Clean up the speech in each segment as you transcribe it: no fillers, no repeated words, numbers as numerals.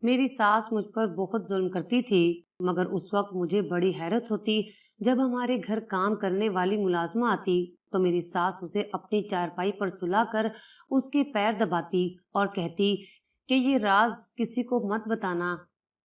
मेरी सास मुझ पर बहुत जुल्म करती थी, मगर उस वक्त मुझे बड़ी हैरत होती जब हमारे घर काम करने वाली मुलाजमा आती तो मेरी सास उसे अपनी चारपाई पर सुलाकर उसके पैर दबाती और कहती कि ये राज किसी को मत बताना,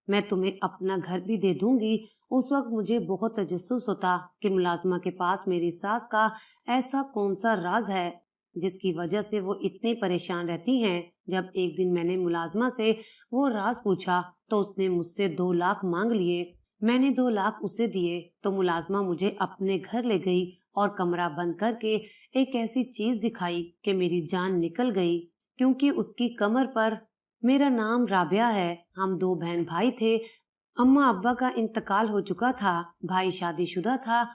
मैं तुम्हें अपना घर भी दे दूंगी। उस वक्त मुझे बहुत तजस्सुस होता कि मुलाजमा के पास मेरी सास का ऐसा कौन सा राज है जिसकी वजह से वो इतनी परेशान रहती हैं। जब एक दिन मैंने मुलाजमा से वो राज पूछा तो उसने मुझसे 2 लाख मांग लिए। मैंने 2 लाख उसे दिए तो मुलाजमा मुझे अपने घर ले गई और कमरा बंद करके एक ऐसी चीज दिखाई कि मेरी जान निकल गई, क्योंकि उसकी कमर पर मेरा नाम राबिया है। हम 2 बहन भाई थे। अम्मा अब्बा का इंतकाल हो चुका था, भाई शादीशुदा था,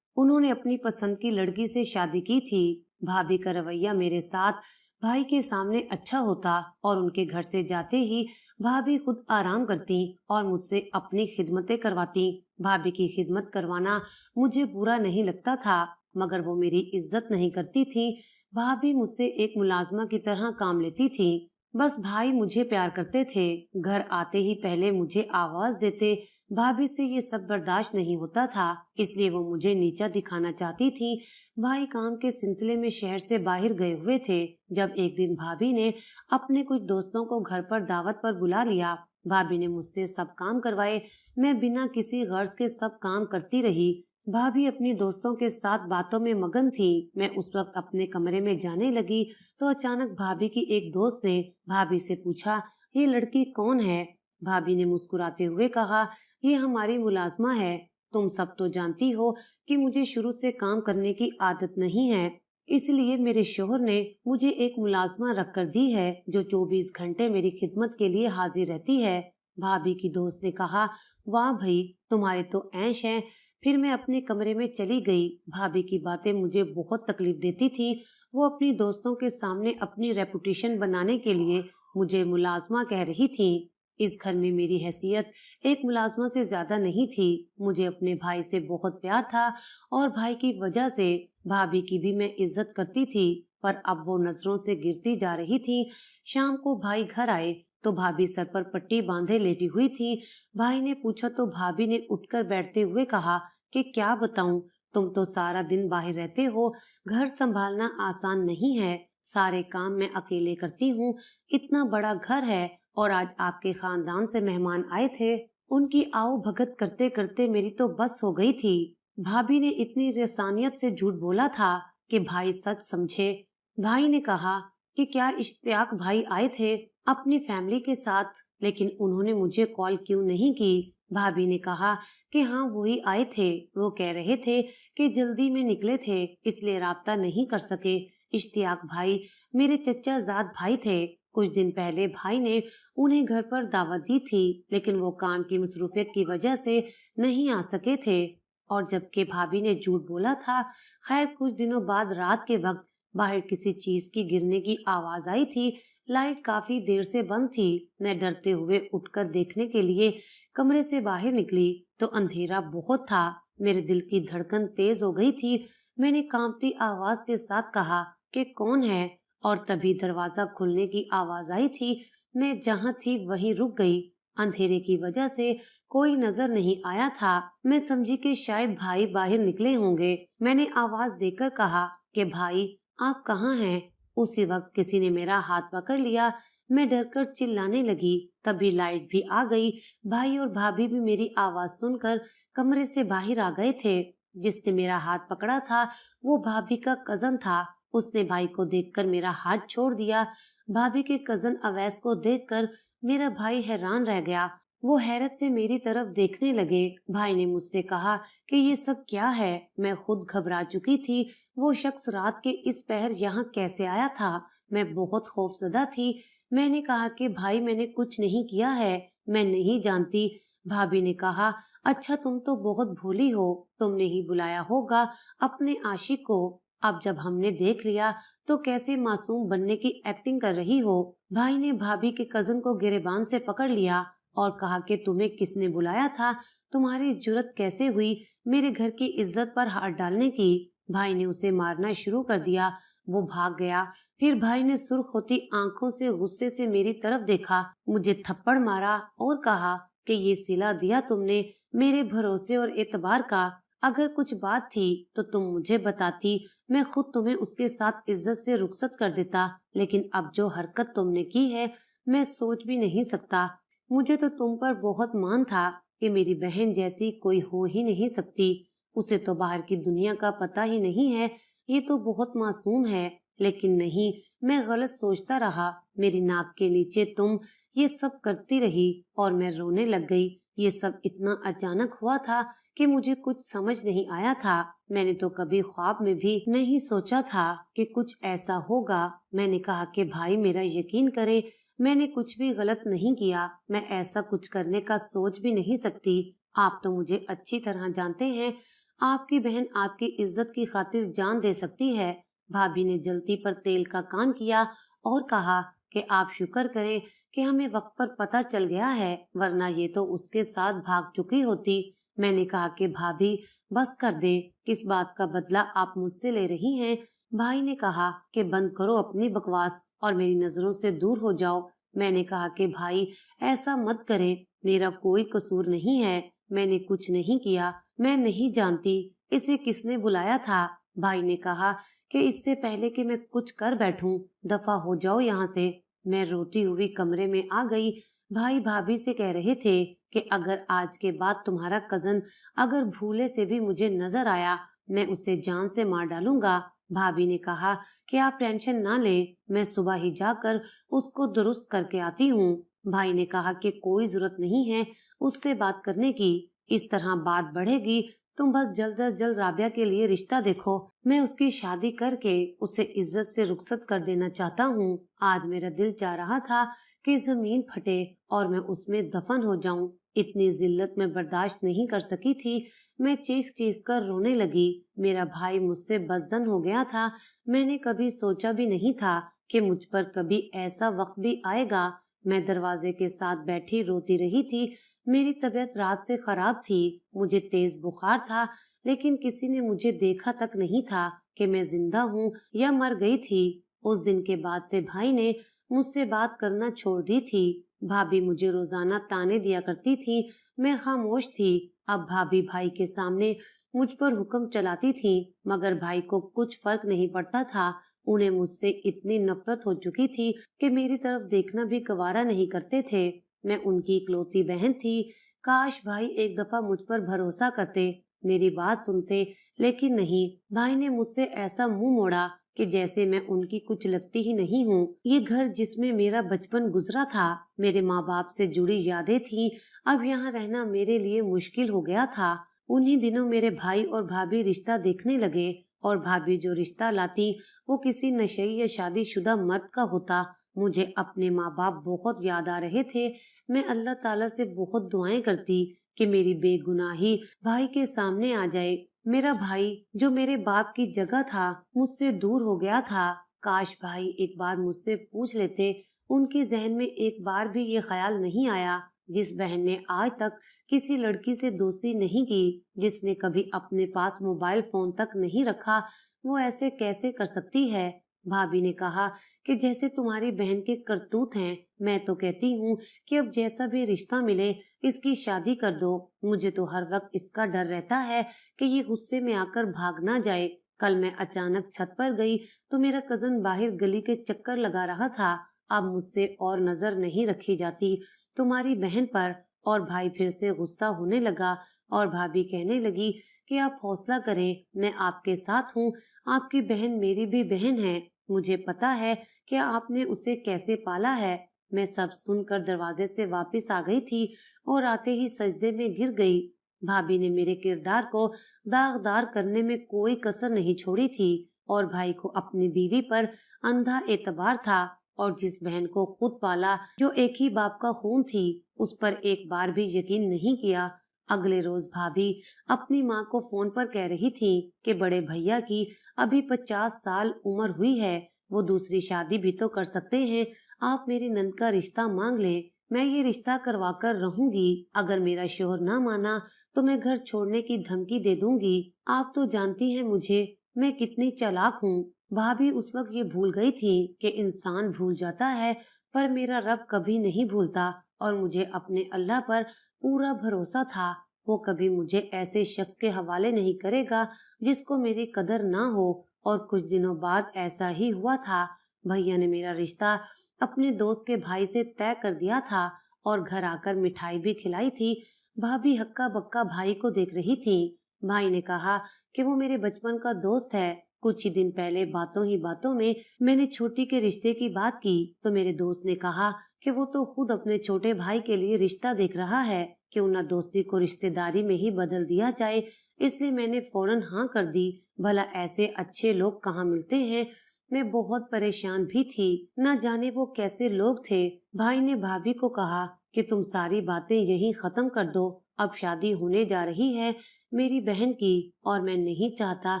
उन्होंने अपनी पसंद की लड़की से शादी की थी। भाभी का रवैया मेरे साथ भाई के सामने अच्छा होता और उनके घर से जाते ही भाभी खुद आराम करती और मुझसे अपनी खिदमतें करवाती। भाभी की खिदमत करवाना मुझे बुरा नहीं लगता था, मगर वो मेरी इज्जत नहीं करती थी। भाभी मुझसे एक मुलाजमा की तरह काम लेती थी। बस भाई मुझे प्यार करते थे, घर आते ही पहले मुझे आवाज देते। भाभी से ये सब बर्दाश्त नहीं होता था, इसलिए वो मुझे नीचा दिखाना चाहती थी। भाई काम के सिलसिले में शहर से बाहर गए हुए थे। जब एक दिन भाभी ने अपने कुछ दोस्तों को घर पर दावत पर बुला लिया। भाभी ने मुझसे सब काम करवाए। मैं बिना किसी गर्ज के सब काम करती रही। भाभी अपनी दोस्तों के साथ बातों में मगन थी। मैं उस वक्त अपने कमरे में जाने लगी तो अचानक भाभी की एक दोस्त ने भाभी से पूछा, ये लड़की कौन है? भाभी ने मुस्कुराते हुए कहा, ये हमारी मुलाजमा है। तुम सब तो जानती हो कि मुझे शुरू से काम करने की आदत नहीं है, इसलिए मेरे शोहर ने मुझे एक मुलाजमा रख कर दी है जो 24 घंटे मेरी खिदमत के लिए हाजिर रहती है। भाभी की दोस्त ने कहा, वाह भाई, तुम्हारे तो ऐश हैं। फिर मैं अपने कमरे में चली गई। भाभी की बातें मुझे बहुत तकलीफ देती थी। वो अपनी दोस्तों के सामने अपनी रेपुटेशन बनाने के लिए मुझे मुलाजमा कह रही थी। इस घर में मेरी हैसियत एक मुलाजमा से ज्यादा नहीं थी। मुझे अपने भाई से बहुत प्यार था और भाई की वजह से भाभी की भी मैं इज्जत करती थी, पर अब वो नजरों से गिरती जा रही थी। शाम को भाई घर आए तो भाभी सर पर पट्टी बांधे लेटी हुई थी। भाई ने पूछा तो भाभी ने उठकर बैठते हुए कहा कि क्या बताऊं, तुम तो सारा दिन बाहर रहते हो, घर संभालना आसान नहीं है, सारे काम मैं अकेले करती हूँ। इतना बड़ा घर है और आज आपके खानदान से मेहमान आए थे, उनकी आओ भगत करते करते मेरी तो बस हो गई थी। भाभी ने इतनी रसानियत से झूठ बोला था कि भाई सच समझे। भाई ने कहा कि क्या इश्तियाक भाई आए थे अपनी फैमिली के साथ, लेकिन उन्होंने मुझे कॉल क्यों नहीं की? भाभी ने कहा कि हाँ वही आए थे, वो कह रहे थे कि जल्दी में निकले थे इसलिए राब्ता नहीं कर सके। इश्तियाक भाई मेरे चचा जाद भाई थे। कुछ दिन पहले भाई ने उन्हें घर पर दावत दी थी, लेकिन वो काम की मसरूफियत की वजह से नहीं आ सके थे और जबकि भाभी ने झूठ बोला था। खैर कुछ दिनों बाद रात के वक्त बाहर किसी चीज की गिरने की आवाज आई थी। लाइट काफी देर से बंद थी। मैं डरते हुए उठकर देखने के लिए कमरे से बाहर निकली तो अंधेरा बहुत था। मेरे दिल की धड़कन तेज हो गई थी। मैंने कांपती आवाज के साथ कहा कि कौन है, और तभी दरवाजा खुलने की आवाज आई थी। मैं जहां थी वहीं रुक गई। अंधेरे की वजह से कोई नजर नहीं आया था। मैं समझी कि शायद भाई बाहर निकले होंगे। मैंने आवाज देकर कहा कि भाई आप कहाँ हैं? उसी वक्त किसी ने मेरा हाथ पकड़ लिया। मैं डरकर चिल्लाने लगी। तभी लाइट भी आ गई। भाई और भाभी भी मेरी आवाज सुनकर कमरे से बाहर आ गए थे। जिसने मेरा हाथ पकड़ा था वो भाभी का कजन था। उसने भाई को देखकर मेरा हाथ छोड़ दिया। भाभी के कजन अवैस को देखकर मेरा भाई हैरान रह गया। वो हैरत से मेरी तरफ देखने लगे। भाई ने मुझसे कहा कि ये सब क्या है? मैं खुद घबरा चुकी थी। वो शख्स रात के इस पहर यहाँ कैसे आया था? मैं बहुत खौफजदा थी। मैंने कहा कि भाई मैंने कुछ नहीं किया है, मैं नहीं जानती। भाभी ने कहा, अच्छा तुम तो बहुत भोली हो, तुमने ही बुलाया होगा अपने आशिक को। अब जब हमने देख लिया तो कैसे मासूम बनने की एक्टिंग कर रही हो। भाई ने भाभी के कजन को गिरेबान से पकड़ लिया और कहा कि तुम्हें किसने बुलाया था? तुम्हारी जुर्रत कैसे हुई मेरे घर की इज्जत पर हाथ डालने की? भाई ने उसे मारना शुरू कर दिया। वो भाग गया। फिर भाई ने सुर्ख होती आंखों से गुस्से से मेरी तरफ देखा, मुझे थप्पड़ मारा और कहा कि ये सिला दिया तुमने मेरे भरोसे और एतबार का। अगर कुछ बात थी तो तुम मुझे बताती, मैं खुद तुम्हें उसके साथ इज्जत से रुखसत कर देता। लेकिन अब जो हरकत तुमने की है, मैं सोच भी नहीं सकता। मुझे तो तुम पर बहुत मान था कि मेरी बहन जैसी कोई हो ही नहीं सकती। उसे तो बाहर की दुनिया का पता ही नहीं है, ये तो बहुत मासूम है। लेकिन नहीं, मैं गलत सोचता रहा। मेरी नाक के नीचे तुम ये सब करती रही और मैं रोने लग गई। ये सब इतना अचानक हुआ था कि मुझे कुछ समझ नहीं आया था। मैंने तो कभी ख्वाब में भी नहीं सोचा था कि कुछ ऐसा होगा। मैंने कहा कि भाई मेरा यकीन करे, मैंने कुछ भी गलत नहीं किया। मैं ऐसा कुछ करने का सोच भी नहीं सकती। आप तो मुझे अच्छी तरह जानते हैं, आपकी बहन आपकी इज्जत की खातिर जान दे सकती है। भाभी ने जल्दी पर तेल का कान किया और कहा कि आप शुक्र करें कि हमें वक्त पर पता चल गया है, वरना ये तो उसके साथ भाग चुकी होती। मैंने कहा कि भाभी बस कर दे, किस बात का बदला आप मुझसे ले रही हैं? भाई ने कहा कि बंद करो अपनी बकवास और मेरी नजरों से दूर हो जाओ। मैंने कहा कि भाई ऐसा मत करें, मेरा कोई कसूर नहीं है, मैंने कुछ नहीं किया, मैं नहीं जानती इसे किसने बुलाया था। भाई ने कहा कि इससे पहले कि मैं कुछ कर बैठूं, दफा हो जाओ यहाँ से। मैं रोती हुई कमरे में आ गई। भाई भाभी से कह रहे थे कि अगर आज के बाद तुम्हारा कजन अगर भूले से भी मुझे नजर आया, मैं उसे जान से मार डालूंगा। भाभी ने कहा कि आप टेंशन ना लें, मैं सुबह ही जाकर उसको दुरुस्त करके आती हूँ। भाई ने कहा कि कोई जरूरत नहीं है उससे बात करने की, इस तरह बात बढ़ेगी। तुम बस जल्द अज जल्द राबिया के लिए रिश्ता देखो, मैं उसकी शादी करके उसे इज्जत से रुखसत कर देना चाहता हूँ। आज मेरा दिल चाह रहा था कि जमीन फटे और मैं उसमें दफन हो जाऊं। इतनी जिल्लत में बर्दाश्त नहीं कर सकी थी। मैं चीख चीख कर रोने लगी। मेरा भाई मुझसे बदजन हो गया था। मैंने कभी सोचा भी नहीं था कि मुझ पर कभी ऐसा वक्त भी आएगा। मैं दरवाजे के साथ बैठी रोती रही थी। मेरी तबीयत रात से खराब थी, मुझे तेज बुखार था, लेकिन किसी ने मुझे देखा तक नहीं था कि मैं जिंदा हूँ या मर गई थी। उस दिन के बाद से भाई ने मुझसे बात करना छोड़ दी थी। भाभी मुझे रोजाना ताने दिया करती थी, मैं खामोश थी। अब भाभी भाई के सामने मुझ पर हुक्म चलाती थी, मगर भाई को कुछ फर्क नहीं पड़ता था। उन्हें मुझसे इतनी नफरत हो चुकी थी कि मेरी तरफ देखना भी गवारा नहीं करते थे। मैं उनकी इकलौती बहन थी। काश भाई एक दफा मुझ पर भरोसा करते, मेरी बात सुनते, लेकिन नहीं। भाई ने मुझसे ऐसा मुंह मोड़ा कि जैसे मैं उनकी कुछ लगती ही नहीं हूँ। ये घर जिसमें मेरा बचपन गुजरा था, मेरे माँ बाप से जुड़ी यादें थी, अब यहाँ रहना मेरे लिए मुश्किल हो गया था। उन्हीं दिनों मेरे भाई और भाभी रिश्ता देखने लगे और भाभी जो रिश्ता लाती वो किसी नशेई या शादीशुदा मर्द का होता। मुझे अपने माँ बाप बहुत याद आ रहे थे। मैं अल्लाह ताला से बहुत दुआएं करती कि मेरी बेगुनाही भाई के सामने आ जाए। मेरा भाई जो मेरे बाप की जगह था, मुझसे दूर हो गया था। काश भाई एक बार मुझसे पूछ लेते। उनके जहन में एक बार भी ये ख्याल नहीं आया। जिस बहन ने आज तक किसी लड़की से दोस्ती नहीं की, जिसने कभी अपने पास मोबाइल फोन तक नहीं रखा, वो ऐसे कैसे कर सकती है? भाभी ने कहा कि जैसे तुम्हारी बहन के करतूत हैं, मैं तो कहती हूँ कि अब जैसा भी रिश्ता मिले इसकी शादी कर दो। मुझे तो हर वक्त इसका डर रहता है कि ये गुस्से में आकर भाग ना जाए। कल मैं अचानक छत पर गई तो मेरा कजन बाहर गली के चक्कर लगा रहा था। अब मुझसे और नजर नहीं रखी जाती तुम्हारी बहन पर। और भाई फिर से गुस्सा होने लगा और भाभी कहने लगी कि आप हौसला करें, मैं आपके साथ हूँ। आपकी बहन मेरी भी बहन है। मुझे पता है कि आपने उसे कैसे पाला है। मैं सब सुनकर दरवाजे से वापस आ गई थी और आते ही सजदे में गिर गई। भाभी ने मेरे किरदार को दागदार करने में कोई कसर नहीं छोड़ी थी और भाई को अपनी बीवी पर अंधा एतबार था। और जिस बहन को खुद पाला, जो एक ही बाप का खून थी, उस पर एक बार भी यकीन नहीं किया। अगले रोज भाभी अपनी माँ को फोन पर कह रही थी कि बड़े भैया की अभी 50 साल उम्र हुई है, वो दूसरी शादी भी तो कर सकते हैं। आप मेरी नंद का रिश्ता मांग लें, मैं ये रिश्ता करवा कर रहूंगी। अगर मेरा शोहर ना माना तो मैं घर छोड़ने की धमकी दे दूंगी। आप तो जानती हैं मुझे, मैं कितनी चालाक हूँ। भाभी उस वक्त ये भूल गई थी कि इंसान भूल जाता है, पर मेरा रब कभी नहीं भूलता और मुझे अपने अल्लाह पर पूरा भरोसा था। वो कभी मुझे ऐसे शख्स के हवाले नहीं करेगा जिसको मेरी कदर ना हो। और कुछ दिनों बाद ऐसा ही हुआ था। भैया ने मेरा रिश्ता अपने दोस्त के भाई से तय कर दिया था और घर आकर मिठाई भी खिलाई थी। भाभी हक्का बक्का भाई को देख रही थी। भाई ने कहा कि वो मेरे बचपन का दोस्त है। कुछ ही दिन पहले बातों ही बातों में मैंने छोटी के रिश्ते की बात की तो मेरे दोस्त ने कहा कि वो तो खुद अपने छोटे भाई के लिए रिश्ता देख रहा है, क्यों ना दोस्ती को रिश्तेदारी में ही बदल दिया जाए। इसलिए मैंने फौरन हाँ कर दी। भला ऐसे अच्छे लोग कहाँ मिलते हैं। मैं बहुत परेशान भी थी, न जाने वो कैसे लोग थे। भाई ने भाभी को कहा कि तुम सारी बातें यहीं खत्म कर दो, अब शादी होने जा रही है मेरी बहन की, और मैं नहीं चाहता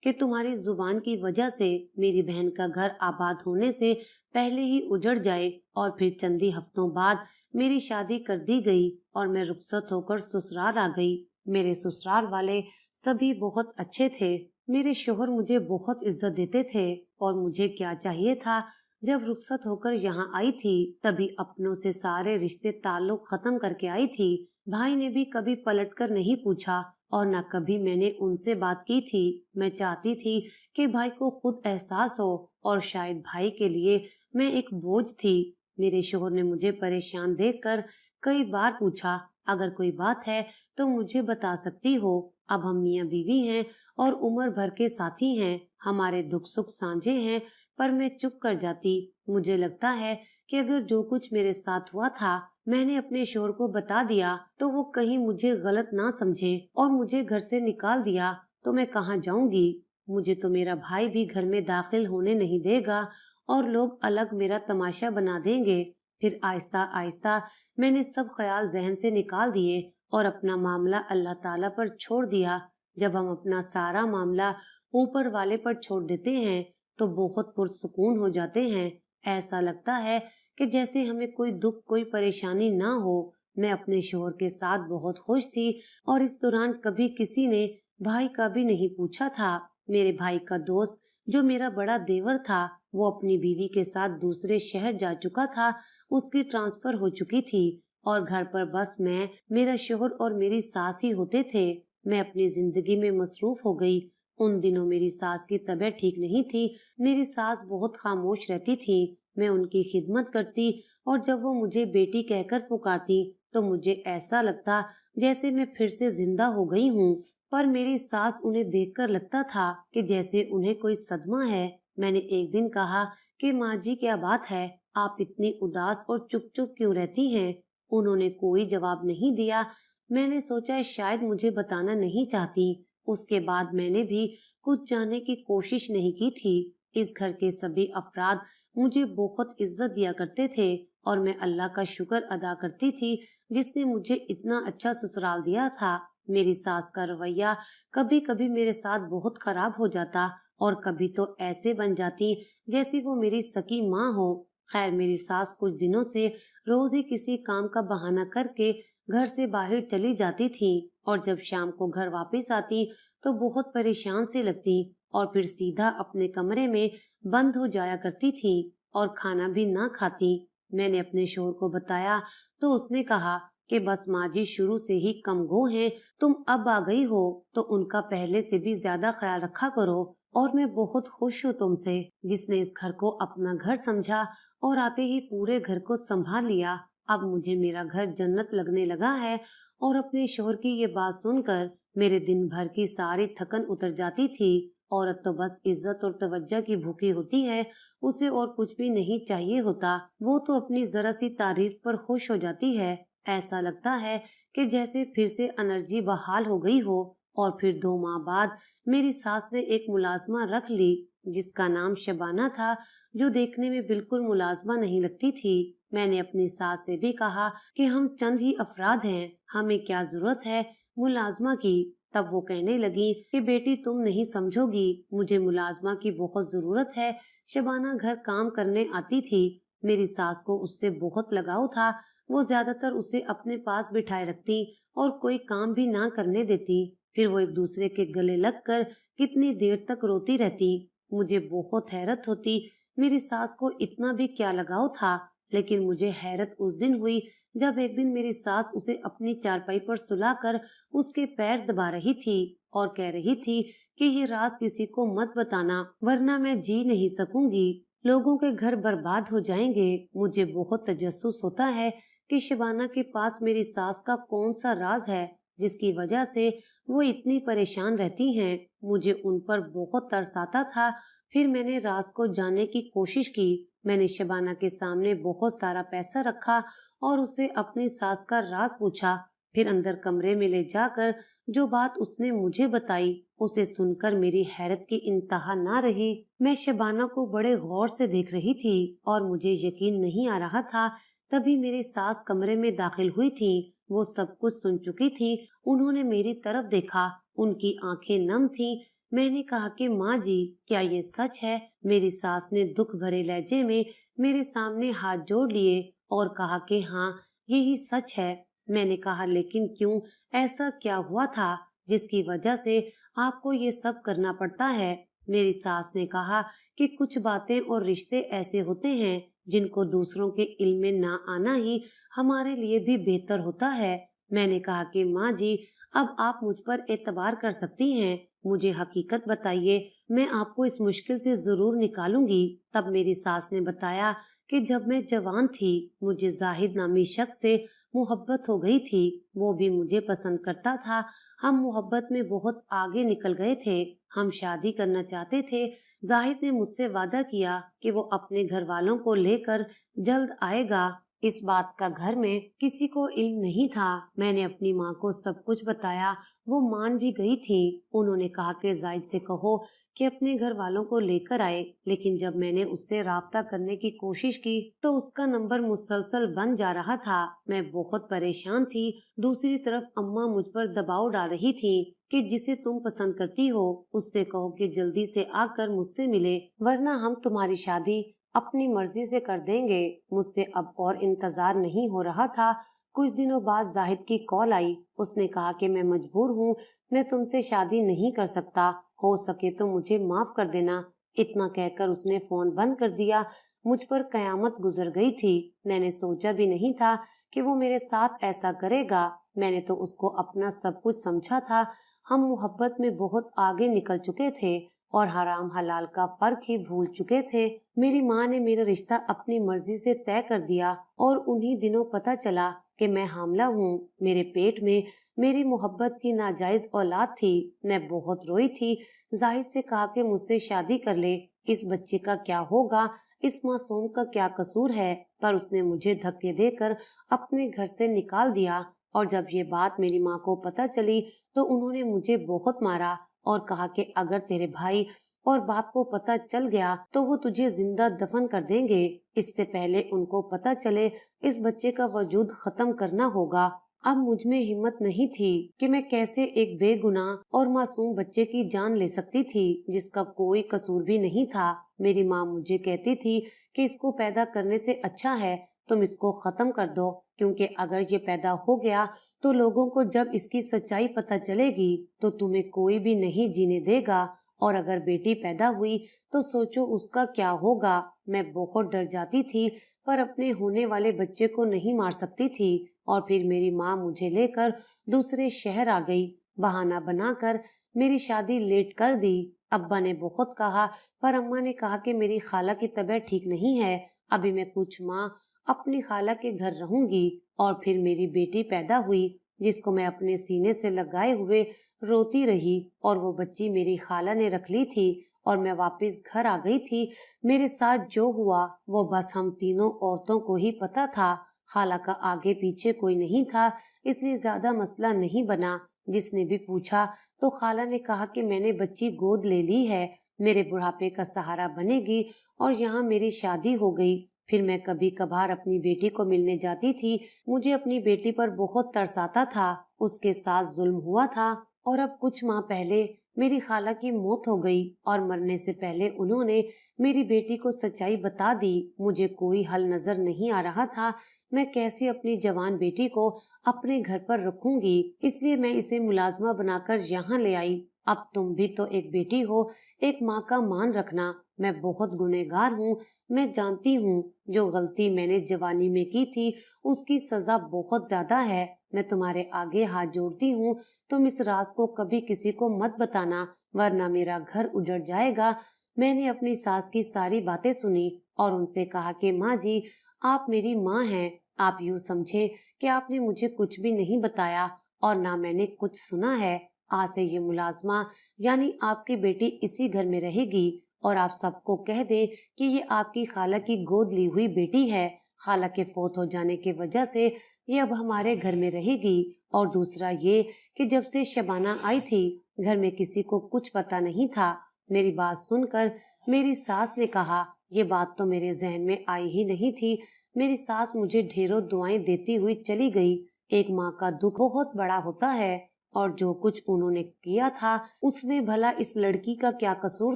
कि तुम्हारी जुबान की वजह से मेरी बहन का घर आबाद होने से पहले ही उजड़ जाए और फिर चंद ही हफ्तों बाद मेरी शादी कर दी गई और मैं रुखसत होकर ससुराल आ गई। मेरे ससुराल वाले सभी बहुत अच्छे थे। मेरे शोहर मुझे बहुत इज्जत देते थे और मुझे क्या चाहिए था। जब रुखसत होकर यहाँ आई थी तभी अपनों से सारे रिश्ते ताल्लुक खत्म करके आई थी। भाई ने भी कभी पलटकर नहीं पूछा और न कभी मैंने उनसे बात की थी। मैं चाहती थी कि भाई को खुद एहसास हो और शायद भाई के लिए मैं एक बोझ थी। मेरे शोहर ने मुझे परेशान देखकर कई बार पूछा, अगर कोई बात है तो मुझे बता सकती हो। अब हम मियाँ बीवी हैं और उम्र भर के साथी हैं, हमारे दुख सुख साझे हैं। पर मैं चुप कर जाती। मुझे लगता है कि अगर जो कुछ मेरे साथ हुआ था मैंने अपने शोहर को बता दिया तो वो कहीं मुझे गलत ना समझे और मुझे घर से निकाल दिया तो मैं कहाँ जाऊंगी। मुझे तो मेरा भाई भी घर में दाखिल होने नहीं देगा और लोग अलग मेरा तमाशा बना देंगे। फिर आहिस्ता आहिस्ता मैंने सब ख्याल जहन से निकाल दिए और अपना मामला अल्लाह ताला पर छोड़ दिया। जब हम अपना सारा मामला ऊपर वाले पर छोड़ देते हैं तो बहुत पुरसुकून हो जाते हैं। ऐसा लगता है कि जैसे हमें कोई दुख कोई परेशानी ना हो। मैं अपने शोहर के साथ बहुत खुश थी और इस दौरान कभी किसी ने भाई का भी नहीं पूछा था। मेरे भाई का दोस्त जो मेरा बड़ा देवर था वो अपनी बीवी के साथ दूसरे शहर जा चुका था। उसकी ट्रांसफर हो चुकी थी और घर पर बस मैं, मेरा शोहर और मेरी सास ही होते थे। मैं अपनी जिंदगी में मसरूफ हो गई। उन दिनों मेरी सास की तबीयत ठीक नहीं थी। मेरी सास बहुत खामोश रहती थी। मैं उनकी खिदमत करती और जब वो मुझे बेटी कहकर पुकारती तो मुझे ऐसा लगता जैसे मैं फिर से जिंदा हो गई हूँ। पर मेरी सास उन्हें देखकर लगता था कि जैसे उन्हें कोई सदमा है। मैंने एक दिन कहा कि माँ जी क्या बात है, आप इतनी उदास और चुप चुप क्यों रहती हैं? उन्होंने कोई जवाब नहीं दिया। मैंने सोचा शायद मुझे बताना नहीं चाहती। उसके बाद मैंने भी कुछ जानने की कोशिश नहीं की थी। इस घर के सभी अफराद मुझे बहुत इज्जत दिया करते थे और मैं अल्लाह का शुक्र अदा करती थी जिसने मुझे इतना अच्छा ससुराल दिया था। मेरी सास का रवैया कभी कभी मेरे साथ बहुत खराब हो जाता और कभी तो ऐसे बन जाती जैसी वो मेरी सकी माँ हो। खैर मेरी सास कुछ दिनों से रोज ही किसी काम का बहाना करके घर से बाहर चली जाती थी और जब शाम को घर वापस आती तो बहुत परेशान सी लगती और फिर सीधा अपने कमरे में बंद हो जाया करती थी और खाना भी ना खाती। मैंने अपने शोहर को बताया तो उसने कहा कि बस माँ जी शुरू से ही कमगो हैं, तुम अब आ गई हो तो उनका पहले से भी ज्यादा ख्याल रखा करो। और मैं बहुत खुश हूँ तुमसे, जिसने इस घर को अपना घर समझा और आते ही पूरे घर को संभाल लिया। अब मुझे मेरा घर जन्नत लगने लगा है। और अपने शोहर की ये बात सुनकर मेरे दिन भर की सारी थकन उतर जाती थी। औरत तो बस इज्जत और तवज्जो की भूखी होती है, उसे और कुछ भी नहीं चाहिए होता। वो तो अपनी जरा सी तारीफ पर खुश हो जाती है। ऐसा लगता है कि जैसे फिर से एनर्जी बहाल हो गई हो। और फिर 2 माह बाद मेरी सास ने एक मुलाजमा रख ली जिसका नाम शबाना था, जो देखने में बिल्कुल मुलाजमा नहीं लगती थी। मैंने अपनी सास से भी कहा कि हम चंद ही अफराद हैं, हमें क्या जरूरत है मुलाजमा की। तब वो कहने लगी कि बेटी तुम नहीं समझोगी, मुझे मुलाजमा की बहुत जरूरत है। शबाना घर काम करने आती थी। मेरी सास को उससे बहुत लगाव था। वो ज्यादातर उसे अपने पास बिठाए रखती और कोई काम भी ना करने देती। फिर वो एक दूसरे के गले लगकर कितनी देर तक रोती रहती। مجھے بہت حیرت ہوتی میری ساس کو اتنا بھی کیا لگاؤ تھا، لیکن مجھے حیرت اس دن ہوئی جب ایک دن میری ساس اسے اپنی چارپائی پر سلا کر اس کے پیر دبا رہی تھی اور کہہ رہی تھی کہ یہ راز کسی کو مت بتانا ورنہ میں جی نہیں سکوں گی، لوگوں کے گھر برباد ہو جائیں گے۔ مجھے بہت تجسس ہوتا ہے کہ شبانہ کے پاس میری ساس کا کون سا راز ہے جس کی وجہ سے وہ اتنی پریشان رہتی ہیں۔ مجھے ان پر بہت ترس آتا تھا۔ پھر میں نے راز کو جاننے کی کوشش کی۔ میں نے شبانہ کے سامنے بہت سارا پیسہ رکھا اور اسے اپنی ساس کا راز پوچھا۔ پھر اندر کمرے میں لے جا کر جو بات اس نے مجھے بتائی اسے سن کر میری حیرت کی انتہا نہ رہی۔ میں شبانہ کو بڑے غور سے دیکھ رہی تھی اور مجھے یقین نہیں آ رہا تھا۔ تبھی میری ساس کمرے میں داخل ہوئی تھی۔ وہ سب کچھ سن چکی تھی۔ انہوں نے میری طرف دیکھا، ان کی آنکھیں نم تھیں۔ میں نے کہا کہ ماں جی کیا یہ سچ ہے؟ میری ساس نے دکھ بھرے لہجے میں میرے سامنے ہاتھ جوڑ لیے اور کہا کہ ہاں یہی سچ ہے۔ میں نے کہا لیکن کیوں؟ ایسا کیا ہوا تھا جس کی وجہ سے آپ کو یہ سب کرنا پڑتا ہے؟ میری ساس نے کہا کہ کچھ باتیں اور رشتے ایسے ہوتے ہیں جن کو دوسروں کے علم میں نہ آنا ہی ہمارے لیے بھی بہتر ہوتا ہے۔ میں نے کہا کہ ماں جی اب آپ مجھ پر اعتبار کر سکتی ہیں، مجھے حقیقت بتائیے، میں آپ کو اس مشکل سے ضرور نکالوں گی۔ تب میری ساس نے بتایا کہ جب میں جوان تھی مجھے زاہد نامی شخص سے محبت ہو گئی تھی، وہ بھی مجھے پسند کرتا تھا۔ ہم محبت میں بہت آگے نکل گئے تھے، ہم شادی کرنا چاہتے تھے۔ زاہد نے مجھ سے وعدہ کیا کہ وہ اپنے گھر والوں کو لے کر جلد آئے گا۔ اس بات کا گھر میں کسی کو علم نہیں تھا۔ میں نے اپنی ماں کو سب کچھ بتایا، وہ مان بھی گئی تھی۔ انہوں نے کہا کہ زاہد سے کہو کہ اپنے گھر والوں کو لے کر آئے، لیکن جب میں نے اس سے رابطہ کرنے کی کوشش کی تو اس کا نمبر مسلسل بند جا رہا تھا۔ میں بہت پریشان تھی۔ دوسری طرف اماں مجھ پر دباؤ ڈال رہی تھی کہ جسے تم پسند کرتی ہو اس سے کہو کہ جلدی سے آ کر مجھ سے ملے ورنہ ہم تمہاری شادی اپنی مرضی سے کر دیں گے۔ مجھ سے اب اور انتظار نہیں ہو رہا تھا۔ کچھ دنوں بعد زاہد کی کال آئی۔ اس نے کہا کہ میں مجبور ہوں، میں تم سے شادی نہیں کر سکتا، ہو سکے تو مجھے معاف کر دینا۔ اتنا کہہ کر اس نے فون بند کر دیا۔ مجھ پر قیامت گزر گئی تھی۔ میں نے سوچا بھی نہیں تھا کہ وہ میرے ساتھ ایسا کرے گا۔ میں نے تو اس کو اپنا سب کچھ سمجھا تھا۔ ہم محبت میں بہت آگے نکل چکے تھے اور حرام حلال کا فرق ہی بھول چکے تھے۔ میری ماں نے میرا رشتہ اپنی مرضی سے طے کر دیا اور انہی دنوں پتہ چلا کہ میں حاملہ ہوں۔ میرے پیٹ میں میری محبت کی ناجائز اولاد تھی۔ میں بہت روئی تھی۔ زاہد سے کہا کہ مجھ سے شادی کر لے، اس بچے کا کیا ہوگا، اس معصوم کا کیا قصور ہے، پر اس نے مجھے دھکے دے کر اپنے گھر سے نکال دیا۔ اور جب یہ بات میری ماں کو پتہ چلی تو انہوں نے مجھے بہت مارا اور کہا کہ اگر تیرے بھائی اور باپ کو پتہ چل گیا تو وہ تجھے زندہ دفن کر دیں گے، اس سے پہلے ان کو پتہ چلے اس بچے کا وجود ختم کرنا ہوگا۔ اب مجھ میں ہمت نہیں تھی کہ میں کیسے ایک بے گناہ اور معصوم بچے کی جان لے سکتی تھی جس کا کوئی قصور بھی نہیں تھا۔ میری ماں مجھے کہتی تھی کہ اس کو پیدا کرنے سے اچھا ہے تم اس کو ختم کر دو، کیونکہ اگر یہ پیدا ہو گیا تو لوگوں کو جب اس کی سچائی پتہ چلے گی تو تمہیں کوئی بھی نہیں جینے دے گا، اور اگر بیٹی پیدا ہوئی تو سوچو اس کا کیا ہوگا۔ میں بہت ڈر جاتی تھی پر اپنے ہونے والے بچے کو نہیں مار سکتی تھی، اور پھر میری ماں مجھے لے کر دوسرے شہر آ گئی۔ بہانہ بنا کر میری شادی لیٹ کر دی۔ ابا نے بہت کہا پر اماں نے کہا کہ میری خالہ کی طبیعت ٹھیک نہیں ہے، ابھی میں کچھ ماہ اپنی خالہ کے گھر رہوں گی۔ اور پھر میری بیٹی پیدا ہوئی جس کو میں اپنے سینے سے لگائے ہوئے روتی رہی، اور وہ بچی میری خالہ نے رکھ لی تھی اور میں واپس گھر آ گئی تھی۔ میرے ساتھ جو ہوا وہ بس ہم تینوں عورتوں کو ہی پتہ تھا۔ خالہ کا آگے پیچھے کوئی نہیں تھا، اس لیے زیادہ مسئلہ نہیں بنا۔ جس نے بھی پوچھا تو خالہ نے کہا کہ میں نے بچی گود لے لی ہے، میرے بڑھاپے کا سہارا بنے گی، اور یہاں میری شادی ہو گئی۔ پھر میں کبھی کبھار اپنی بیٹی کو ملنے جاتی تھی۔ مجھے اپنی بیٹی پر بہت ترس آتا تھا، اس کے ساتھ ظلم ہوا تھا، اور اب کچھ ماہ پہلے میری خالہ کی موت ہو گئی اور مرنے سے پہلے انہوں نے میری بیٹی کو سچائی بتا دی۔ مجھے کوئی حل نظر نہیں آ رہا تھا، میں کیسے اپنی جوان بیٹی کو اپنے گھر پر رکھوں گی، اس لیے میں اسے ملازمہ بنا کر یہاں لے آئی۔ अब तुम भी तो एक बेटी हो, एक माँ का मान रखना। मैं बहुत गुनहगार हूँ। मैं जानती हूँ जो गलती मैंने जवानी में की थी उसकी सजा बहुत ज्यादा है। मैं तुम्हारे आगे हाथ जोड़ती हूँ, तुम इस राज को कभी किसी को मत बताना, वरना मेरा घर उजड़ जाएगा। मैंने अपनी सास की सारी बातें सुनी और उनसे कहा कि माँ जी, आप मेरी माँ हैं। आप यूँ समझे कि आपने मुझे कुछ भी नहीं बताया और ना मैंने कुछ सुना है। आज से ये मुलाजमा यानी आपकी बेटी इसी घर में रहेगी और आप सबको कह दें कि ये आपकी खाला की गोद ली हुई बेटी है। खाला के फोत हो जाने की वजह से ये अब हमारे घर में रहेगी। और दूसरा ये कि जब से शबाना आई थी घर में किसी को कुछ पता नहीं था। मेरी बात सुनकर मेरी सास ने कहा, ये बात तो मेरे जहन में आई ही नहीं थी। मेरी सास मुझे ढेरों दुआएं देती हुई चली गई। एक माँ का दुख बहुत बड़ा होता है और जो कुछ उन्होंने किया था उसमें भला इस लड़की का क्या कसूर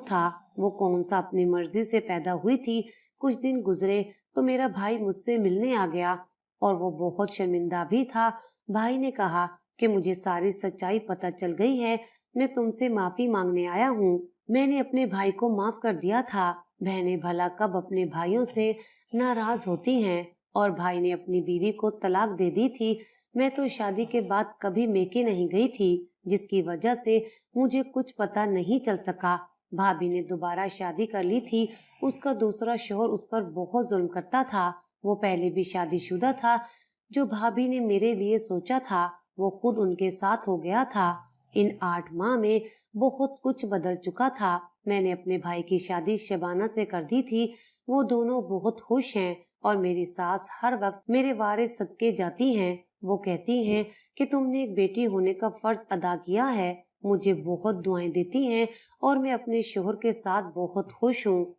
था। वो कौन सा अपनी मर्जी से पैदा हुई थी। कुछ दिन गुजरे तो मेरा भाई मुझसे मिलने आ गया और वो बहुत शर्मिंदा भी था। भाई ने कहा कि मुझे सारी सच्चाई पता चल गई है, मैं तुमसे माफी मांगने आया हूँ। मैंने अपने भाई को माफ कर दिया था। बहनें भला कब अपने भाइयों से नाराज होती हैं। और भाई ने अपनी बीवी को तलाक दे दी थी। मैं तो शादी के बाद कभी मेके नहीं गई थी, जिसकी वजह से मुझे कुछ पता नहीं चल सका। भाभी ने दोबारा शादी कर ली थी। उसका दूसरा शौहर उस पर बहुत जुल्म करता था। वो पहले भी शादीशुदा था। जो भाभी ने मेरे लिए सोचा था वो खुद उनके साथ हो गया था। इन 8 माह में बहुत कुछ बदल चुका था। मैंने अपने भाई की शादी शबाना से कर दी थी। वो दोनों बहुत खुश हैं और मेरी सास हर वक्त मेरे वारे सदके जाती हैं। वो कहती हैं कि तुमने एक बेटी होने का फर्ज अदा किया है। मुझे बहुत दुआएं देती हैं और मैं अपने शोहर के साथ बहुत खुश हूँ।